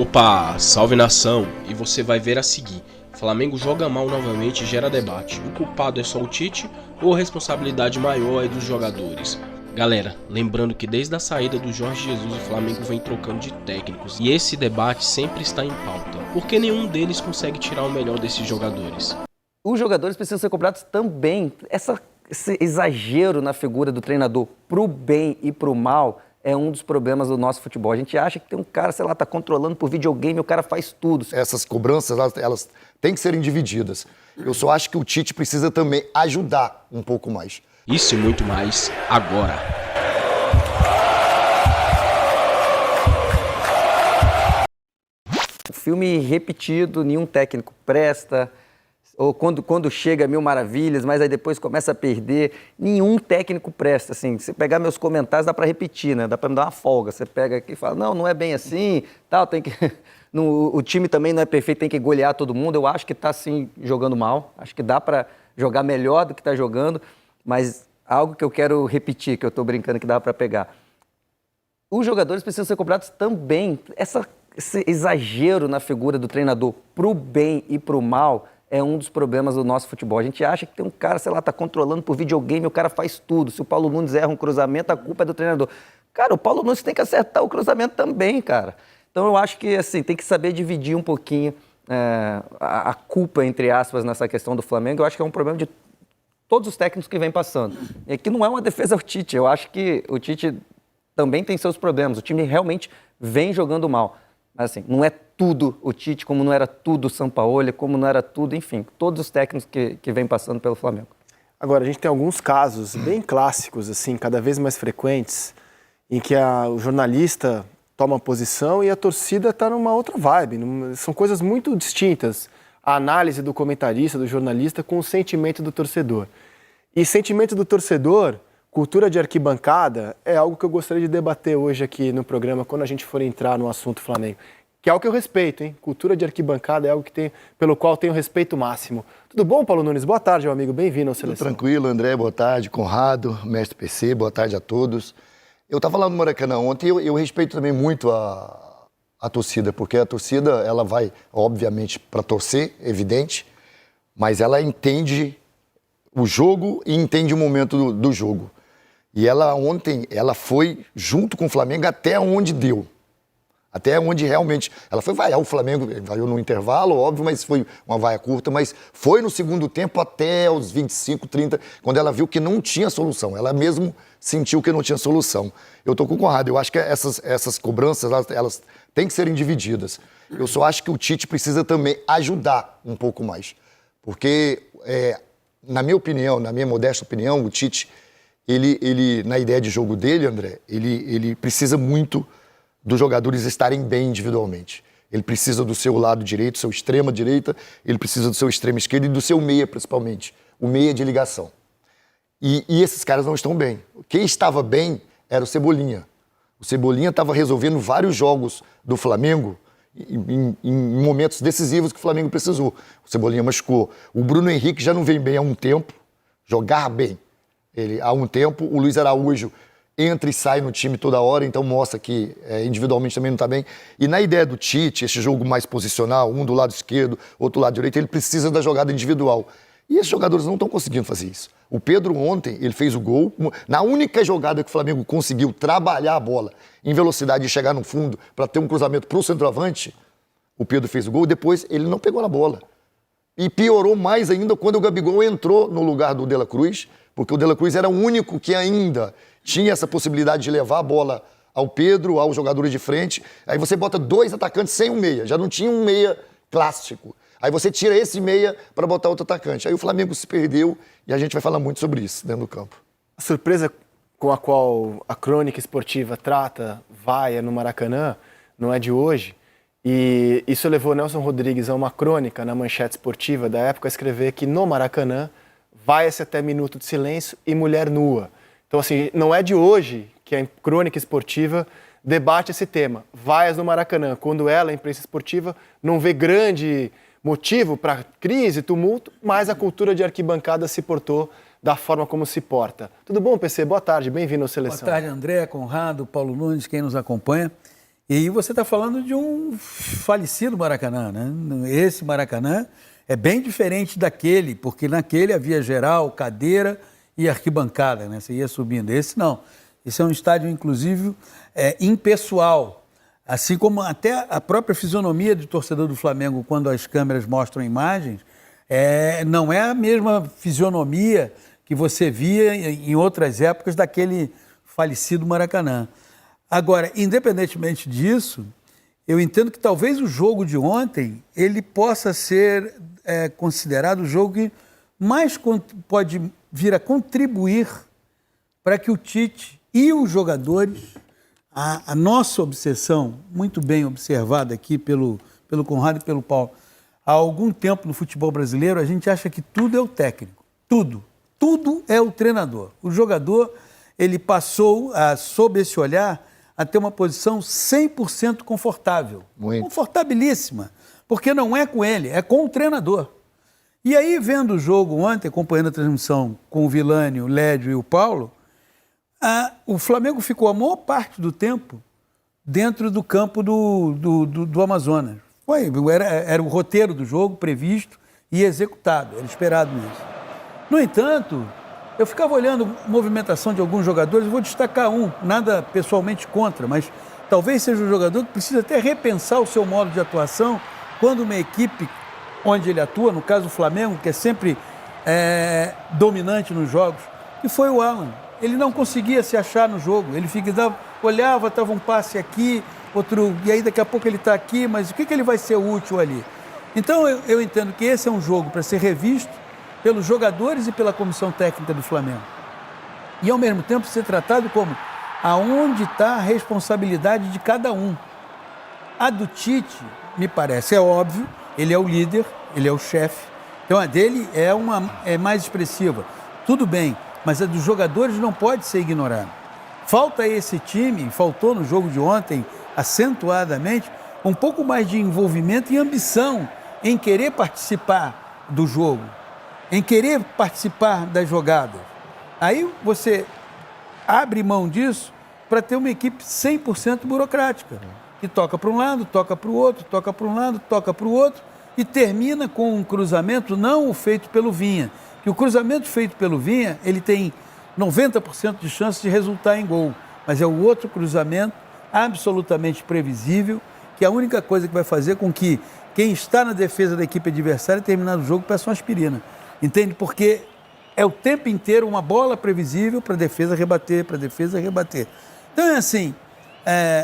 Opa, salve nação! E você vai ver a seguir. Flamengo joga mal novamente e gera debate. O culpado é só o Tite ou a responsabilidade maior é dos jogadores? Galera, lembrando que desde a saída do Jorge Jesus o Flamengo vem trocando de técnicos e esse debate sempre está em pauta, porque nenhum deles consegue tirar o melhor desses jogadores. Os jogadores precisam ser cobrados também. Esse exagero na figura do treinador pro bem e pro mal é um dos problemas do nosso futebol. A gente acha que tem um cara, sei lá, tá controlando por videogame, o cara faz tudo. Essas cobranças, elas têm que serem divididas. Eu só acho que o Tite precisa também ajudar um pouco mais. Isso e muito mais agora. O filme repetido, nenhum técnico presta. Ou quando chega Mil Maravilhas, mas aí depois começa a perder. Nenhum técnico presta, assim. Se pegar meus comentários, dá para repetir, né? Dá para me dar uma folga. Você pega aqui e fala, não é bem assim, tal, tem que... O time também não é perfeito, tem que golear todo mundo. Eu acho que está, sim, jogando mal. Acho que dá para jogar melhor do que está jogando, mas algo que eu quero repetir, que eu estou brincando que dá para pegar. Os jogadores precisam ser cobrados também. Esse exagero na figura do treinador pro bem e pro mal é um dos problemas do nosso futebol. A gente acha que tem um cara, sei lá, tá controlando por videogame, o cara faz tudo. Se o Paulo Nunes erra um cruzamento, a culpa é do treinador. Cara, o Paulo Nunes tem que acertar o cruzamento também, cara. Então eu acho que, assim, tem que saber dividir um pouquinho a culpa, entre aspas, nessa questão do Flamengo. Eu acho que é um problema de todos os técnicos que vêm passando. E aqui não é uma defesa ao Tite. Eu acho que o Tite também tem seus problemas. O time realmente vem jogando mal. Mas, assim, não é tudo o Tite, como não era tudo o Sampaoli, como não era tudo, enfim, todos os técnicos que vêm passando pelo Flamengo. Agora, a gente tem alguns casos bem clássicos, assim, cada vez mais frequentes, em que o jornalista toma posição e a torcida está numa outra vibe. São coisas muito distintas. A análise do comentarista, do jornalista, com o sentimento do torcedor. E sentimento do torcedor, cultura de arquibancada, é algo que eu gostaria de debater hoje aqui no programa, quando a gente for entrar no assunto Flamengo. Que é algo que eu respeito, hein? Cultura de arquibancada é algo pelo qual tenho respeito máximo. Tudo bom, Paulo Nunes? Boa tarde, meu amigo. Bem-vindo ao Seleção. Tudo tranquilo, André. Boa tarde. Conrado, mestre PC, boa tarde a todos. Eu estava lá no Maracanã ontem e eu respeito também muito a torcida, porque a torcida, ela vai, obviamente, para torcer, evidente, mas ela entende o jogo e entende o momento do jogo. E ela ontem, ela foi junto com o Flamengo até onde deu. Até onde realmente... Ela foi vaiar o Flamengo, vaiou no intervalo, óbvio, mas foi uma vaia curta, mas foi no segundo tempo até os 25, 30, quando ela viu que não tinha solução. Ela mesmo sentiu que não tinha solução. Eu tô com o Conrado, eu acho que essas cobranças, elas têm que serem divididas. Eu só acho que o Tite precisa também ajudar um pouco mais. Porque, na minha opinião, na minha modesta opinião, o Tite, ele na ideia de jogo dele, André, ele precisa muito dos jogadores estarem bem individualmente. Ele precisa do seu lado direito, seu extrema direita, ele precisa do seu extremo esquerdo e do seu meia, principalmente. O meia de ligação. E esses caras não estão bem. Quem estava bem era o Cebolinha. O Cebolinha estava resolvendo vários jogos do Flamengo em momentos decisivos que o Flamengo precisou. O Cebolinha machucou. O Bruno Henrique já não vem bem há um tempo, jogar bem. Há um tempo, o Luiz Araújo entra e sai no time toda hora, então mostra que individualmente também não está bem. E na ideia do Tite, esse jogo mais posicional, um do lado esquerdo, outro do lado direito, ele precisa da jogada individual. E esses jogadores não estão conseguindo fazer isso. O Pedro ontem, ele fez o gol, na única jogada que o Flamengo conseguiu trabalhar a bola em velocidade e chegar no fundo para ter um cruzamento para o centroavante, o Pedro fez o gol, depois ele não pegou na bola. E piorou mais ainda quando o Gabigol entrou no lugar do De La Cruz, porque o De La Cruz era o único que ainda tinha essa possibilidade de levar a bola ao Pedro, aos jogadores de frente. Aí você bota dois atacantes sem um meia, já não tinha um meia clássico. Aí você tira esse meia para botar outro atacante. Aí o Flamengo se perdeu e a gente vai falar muito sobre isso dentro do campo. A surpresa com a qual a crônica esportiva trata vaia no Maracanã não é de hoje. E isso levou Nelson Rodrigues a uma crônica na Manchete Esportiva da época a escrever que no Maracanã vaia-se até minuto de silêncio e mulher nua. Então, assim, não é de hoje que a crônica esportiva debate esse tema. Vaias no Maracanã, quando ela, a imprensa esportiva, não vê grande motivo para crise, tumulto, mas a cultura de arquibancada se portou da forma como se porta. Tudo bom, PC? Boa tarde, bem-vindo ao Seleção. Boa tarde, André, Conrado, Paulo Nunes, quem nos acompanha. E aí você está falando de um falecido Maracanã, né? Esse Maracanã é bem diferente daquele, porque naquele havia geral, cadeira e arquibancada, né? Você ia subindo. Esse não. Esse é um estádio, inclusive, impessoal. Assim como até a própria fisionomia do torcedor do Flamengo, quando as câmeras mostram imagens, não é a mesma fisionomia que você via em outras épocas daquele falecido Maracanã. Agora, independentemente disso, eu entendo que talvez o jogo de ontem ele possa ser considerado o jogo que mais pode vir a contribuir para que o Tite e os jogadores, a nossa obsessão, muito bem observada aqui pelo Conrado e pelo Paulo, há algum tempo no futebol brasileiro, a gente acha que tudo é o técnico, tudo é o treinador. O jogador, ele passou, sob esse olhar, a ter uma posição 100% confortável. Muito. Confortabilíssima, porque não é com ele, é com o treinador. E aí, vendo o jogo ontem, acompanhando a transmissão com o Vilani, o Lédio e o Paulo, o Flamengo ficou a maior parte do tempo dentro do campo do Amazonas. Era o roteiro do jogo previsto e executado, era esperado mesmo. No entanto, eu ficava olhando a movimentação de alguns jogadores, eu vou destacar um, nada pessoalmente contra, mas talvez seja um jogador que precisa até repensar o seu modo de atuação quando uma equipe onde ele atua, no caso o Flamengo, que é sempre dominante nos jogos, e foi o Alan. Ele não conseguia se achar no jogo, ele olhava, estava um passe aqui, outro, e aí daqui a pouco ele está aqui, mas o que ele vai ser útil ali? Então eu entendo que esse é um jogo para ser revisto pelos jogadores e pela comissão técnica do Flamengo. E ao mesmo tempo ser tratado como aonde está a responsabilidade de cada um. A do Tite, me parece, é óbvio, ele é o líder, ele é o chefe, então a dele é mais expressiva. Tudo bem, mas a dos jogadores não pode ser ignorada. Falta a esse time, faltou no jogo de ontem, acentuadamente, um pouco mais de envolvimento e ambição em querer participar do jogo, em querer participar das jogadas. Aí você abre mão disso para ter uma equipe 100% burocrática, que toca para um lado, toca para o outro, toca para um lado, toca para o outro, e termina com um cruzamento, não o feito pelo Vinha, que o cruzamento feito pelo Vinha, ele tem 90% de chance de resultar em gol, mas é o outro cruzamento absolutamente previsível, que é a única coisa que vai fazer com que quem está na defesa da equipe adversária, terminando o jogo, peça uma aspirina. Entende? Porque é o tempo inteiro uma bola previsível para a defesa rebater, Então é assim,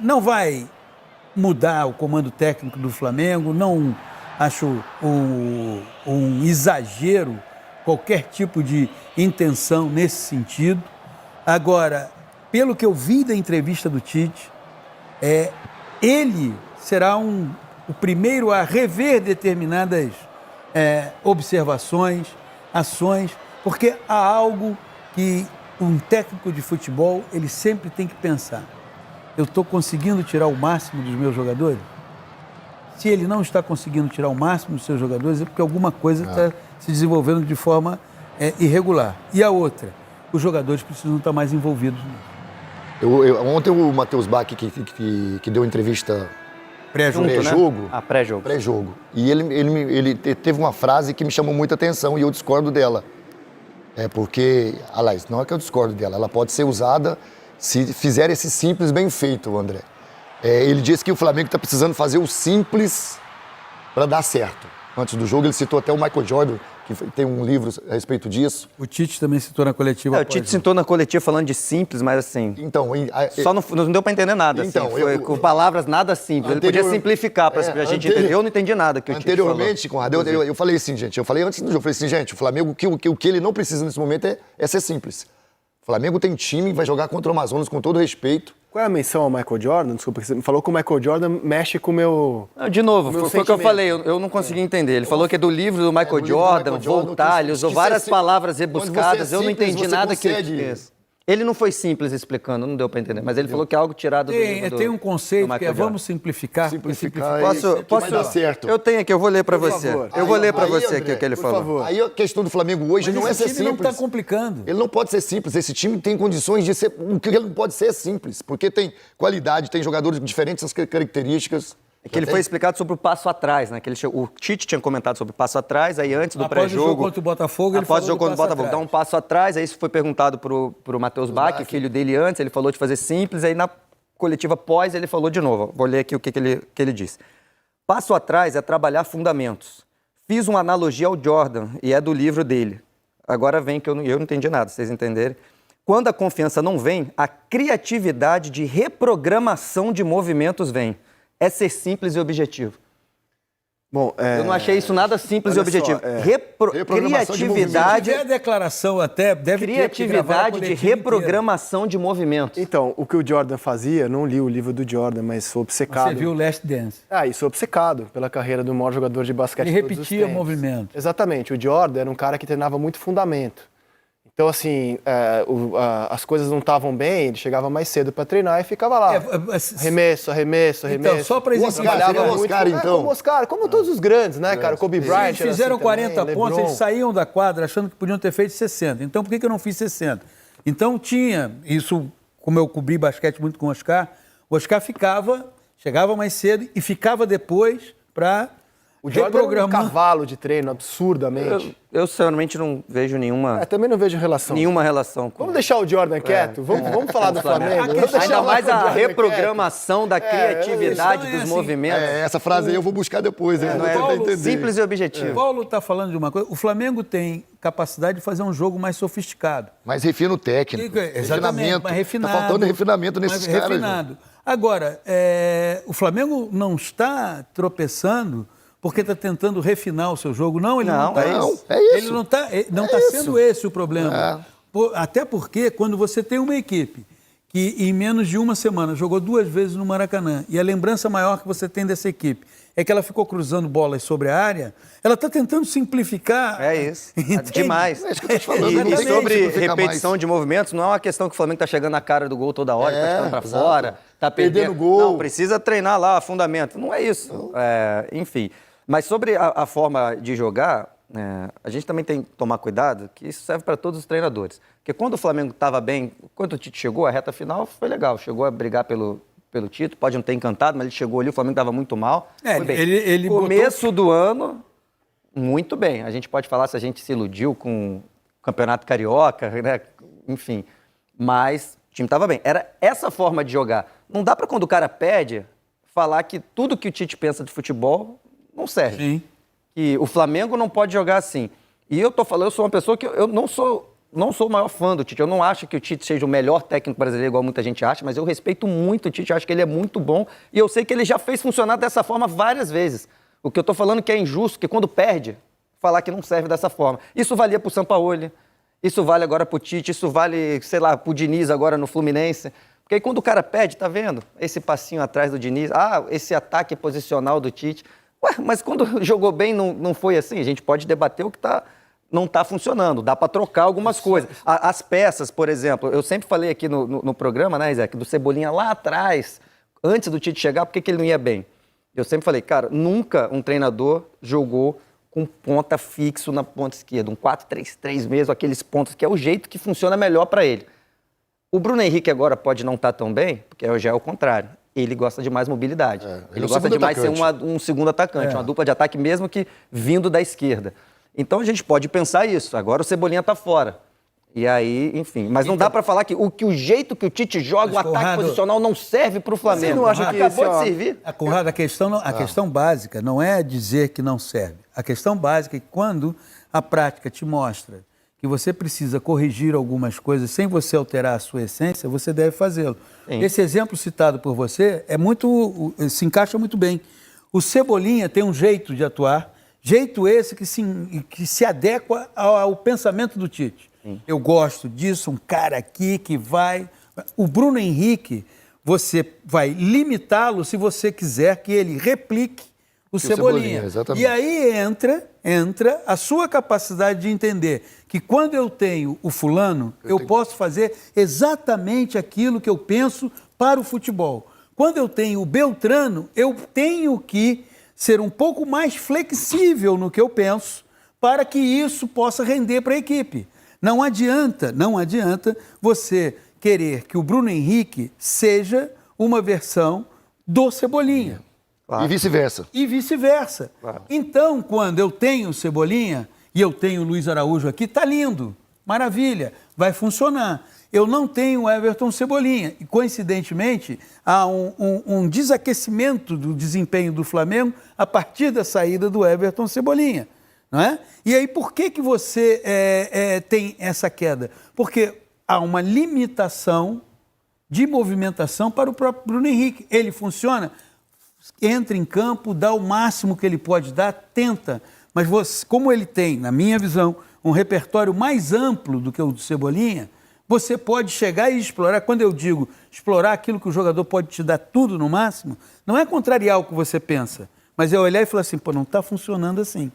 não vai mudar o comando técnico do Flamengo, não acho um exagero qualquer tipo de intenção nesse sentido. Agora, pelo que eu vi da entrevista do Tite, ele será o primeiro a rever determinadas observações, ações, porque há algo que um técnico de futebol ele sempre tem que pensar. Eu estou conseguindo tirar o máximo dos meus jogadores? Se ele não está conseguindo tirar o máximo dos seus jogadores, é porque alguma coisa está se desenvolvendo de forma irregular. E a outra, os jogadores precisam estar mais envolvidos nisso. Ontem o Matheus Bach, que deu entrevista pré-jogo, né? Pré-jogo. Pré-jogo. E ele teve uma frase que me chamou muita atenção e eu discordo dela. Porque, aliás, não é que eu discordo dela, ela pode ser usada se fizer esse simples bem feito, André. Ele disse que o Flamengo está precisando fazer o simples para dar certo. Antes do jogo, ele citou até o Michael Jordan, que tem um livro a respeito disso. O Tite também citou na coletiva. O Tite citou na coletiva falando de simples, mas assim... Então... Só não deu para entender nada, então, assim. Foi com palavras nada simples. Ele podia simplificar para a gente entender. Eu não entendi nada que o Tite falou. Anteriormente, Conrado, eu falei assim, gente. Eu falei antes do jogo, eu falei assim, gente, o Flamengo, o que ele não precisa nesse momento é ser simples. O Flamengo tem time, vai jogar contra o Amazonas com todo respeito. Qual é a menção ao Michael Jordan? Desculpa, você me falou que o Michael Jordan mexe com o meu... De novo, foi o que eu falei, eu não consegui entender. Ele falou que é do livro do Michael Jordan, voltar, ele usou várias palavras rebuscadas, eu não entendi nada que ele fez. Ele não foi simples explicando, não deu para entender, mas ele falou que é algo tirado do livro Tem um conceito do que é Michael Jordan. vamos simplificar. Simplificar Posso? vai dar certo. Eu tenho aqui, eu vou ler para você. favor. Eu vou ler para Aí, você André, aqui o que ele por falou. favor. Aí a questão do Flamengo hoje Mas não é esse ser time não simples. está complicando. Ele não pode ser simples. Esse time tem condições de ser. O que ele não pode ser é simples, porque tem qualidade, tem jogadores com diferentes características. É que ele foi explicado sobre o passo atrás, né? Que o Tite tinha comentado sobre o passo atrás, aí antes do Após o pré-jogo... jogo contra o Botafogo, ele Após o falou jogo do contra o passo Botafogo, dá atrás. um passo atrás, aí isso foi perguntado pro Matheus Bach, filho dele antes, ele falou de fazer simples, aí na coletiva pós ele falou de novo. Vou ler aqui o que ele disse. Passo atrás é trabalhar fundamentos. Fiz uma analogia ao Jordan, e é do livro dele. Agora vem que eu não entendi nada, vocês entenderem. Quando a confiança não vem, a criatividade de reprogramação de movimentos vem. É ser simples e objetivo. Bom, Eu não achei isso nada simples e olha objetivo. só, Reprogramação de Se Criatividade, tiver a declaração até, deve ter que gravar a criatividade de coletiva reprogramação de movimentos. Então, o que o Jordan fazia, não li o livro do Jordan, mas sou inteira. obcecado. Você viu o Last Dance. E sou obcecado pela carreira do maior jogador de basquete Ele de todos os repetia tempos. movimento. Exatamente. O Jordan era um cara que treinava muito fundamento. Então, assim, as coisas não estavam bem, ele chegava mais cedo para treinar e ficava lá. Arremesso. Então, só para O Oscar, exemplificar, seria o Oscar, então? Como Oscar, como todos os grandes, né, cara? Kobe Bryant eles era fizeram assim 40 também, pontos, LeBron. eles saíam da quadra achando que podiam ter feito 60. Então, por que eu não fiz 60? Então, tinha isso, como eu cobri basquete muito com o Oscar chegava mais cedo e ficava depois para O Jordan era um reprogramar. cavalo de treino, absurdamente. Eu sinceramente não vejo nenhuma Também não vejo relação. relação com... Vamos deixar o Jordan quieto? Vamos falar do Flamengo? Vamos deixar Ainda o mais a Jordan reprogramação da criatividade é dos assim, movimentos. Essa frase aí eu vou buscar depois, hein? Não Vou é tentar entender. simples e objetivo. O Paulo está falando de uma coisa. O Flamengo tem capacidade de fazer um jogo mais sofisticado. Mas refina o técnico. Exatamente, mais refinado. Tá faltando refinamento nesses mais caras. refinado. Agora, o Flamengo não está tropeçando porque está tentando refinar o seu jogo. Não, ele não está. Não, é isso. Ele não está sendo esse o problema. Até porque quando você tem uma equipe que em menos de uma semana jogou 2 vezes no Maracanã e a lembrança maior que você tem dessa equipe é que ela ficou cruzando bolas sobre a área, ela está tentando simplificar. É isso. Entende? Demais. É isso que eu tô te falando, E não tem sobre como simplificar repetição mais. de movimentos, não é uma questão que o Flamengo está chegando na cara do gol toda hora, está chegando para exato. fora, está Perdendo perdendo gol. Não, precisa treinar lá, fundamento. Não é isso. Enfim. Mas sobre a forma de jogar, a gente também tem que tomar cuidado, que isso serve para todos os treinadores. Porque quando o Flamengo estava bem, quando o Tite chegou, a reta final foi legal. Chegou a brigar pelo título, pode não ter encantado, mas ele chegou ali, o Flamengo estava muito mal. Foi bem. ele Começo do ano, muito bem. A gente pode falar se a gente se iludiu com o Campeonato Carioca, né? Enfim. Mas o time estava bem. Era essa forma de jogar. Não dá para quando o cara pede, falar que tudo que o Tite pensa de futebol não serve. Sim. Que o Flamengo não pode jogar assim. E eu sou uma pessoa que eu não sou o maior fã do Tite. Eu não acho que o Tite seja o melhor técnico brasileiro, igual muita gente acha, mas eu respeito muito o Tite, eu acho que ele é muito bom. E eu sei que ele já fez funcionar dessa forma várias vezes. O que eu tô falando que é injusto, que quando perde, falar que não serve dessa forma. Isso valia pro Sampaoli, isso vale agora pro Tite, isso vale, sei lá, pro Diniz agora no Fluminense. Porque aí quando o cara perde, tá vendo? Esse passinho atrás do Diniz, esse ataque posicional do Tite. Ué, mas quando jogou bem não foi assim? A gente pode debater o que não está funcionando. Dá para trocar algumas coisas. As peças, por exemplo, eu sempre falei aqui no programa, né, Isaac, do Cebolinha lá atrás, antes do Tite chegar, por que ele não ia bem? Eu sempre falei, cara, nunca um treinador jogou com ponta fixo na ponta esquerda, um 4-3-3 mesmo, aqueles pontos que é o jeito que funciona melhor para ele. O Bruno Henrique agora pode não estar tão bem, porque já é o contrário. Ele gosta de mais mobilidade. Ele gosta de mais ser um segundo atacante, uma dupla de ataque mesmo que vindo da esquerda. Então a gente pode pensar isso. Agora o Cebolinha está fora. E aí, enfim. Mas não dá para falar que o jeito que o Tite joga, o ataque Conrado, posicional não serve para o Flamengo. Você não acha que acabou esse, de servir? Conrado, a questão básica não é dizer que não serve. A questão básica é que quando a prática te mostra que você precisa corrigir algumas coisas sem você alterar a sua essência, você deve fazê-lo. Esse exemplo citado por você se encaixa muito bem. O Cebolinha tem um jeito de atuar, jeito esse que se adequa ao pensamento do Tite. Eu gosto disso, um cara aqui que vai... O Bruno Henrique, você vai limitá-lo se você quiser que ele replique o Cebolinha, exatamente. E aí entra a sua capacidade de entender que quando eu tenho o fulano, eu posso fazer exatamente aquilo que eu penso para o futebol. Quando eu tenho o Beltrano, eu tenho que ser um pouco mais flexível no que eu penso para que isso possa render para a equipe. Não adianta você querer que o Bruno Henrique seja uma versão do Cebolinha. Claro. E vice-versa. E vice-versa. Claro. Então, quando eu tenho o Cebolinha e eu tenho o Luiz Araújo aqui, tá lindo, maravilha, vai funcionar. Eu não tenho o Everton Cebolinha. E, coincidentemente, há um desaquecimento do desempenho do Flamengo a partir da saída do Everton Cebolinha. Não é? E aí, por que você tem essa queda? Porque há uma limitação de movimentação para o próprio Bruno Henrique. Ele funciona, entra em campo, dá o máximo que ele pode dar, tenta. Mas você, como ele tem, na minha visão, um repertório mais amplo do que o do Cebolinha, você pode chegar e explorar. Quando eu digo explorar aquilo que o jogador pode te dar tudo no máximo, não é contrariar o que você pensa, mas é olhar e falar assim, pô, não está funcionando assim.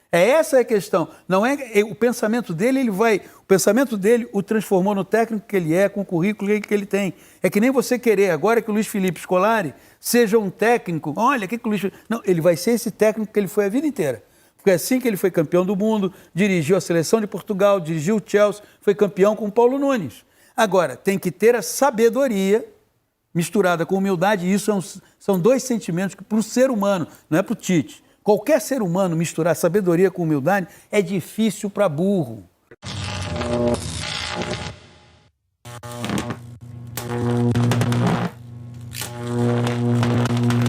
Essa é a questão. Não é o pensamento dele, o pensamento dele o transformou no técnico que ele é, com o currículo que ele tem. É que nem você querer agora que o Luiz Felipe Scolari seja um técnico. Olha, que o Luiz Felipe... Não, ele vai ser esse técnico que ele foi a vida inteira. Foi assim que ele foi campeão do mundo, dirigiu a seleção de Portugal, dirigiu o Chelsea, foi campeão com o Paulo Nunes. Agora, tem que ter a sabedoria misturada com humildade, e isso são dois sentimentos que para o ser humano, não é para o Tite. Qualquer ser humano misturar sabedoria com humildade é difícil para burro.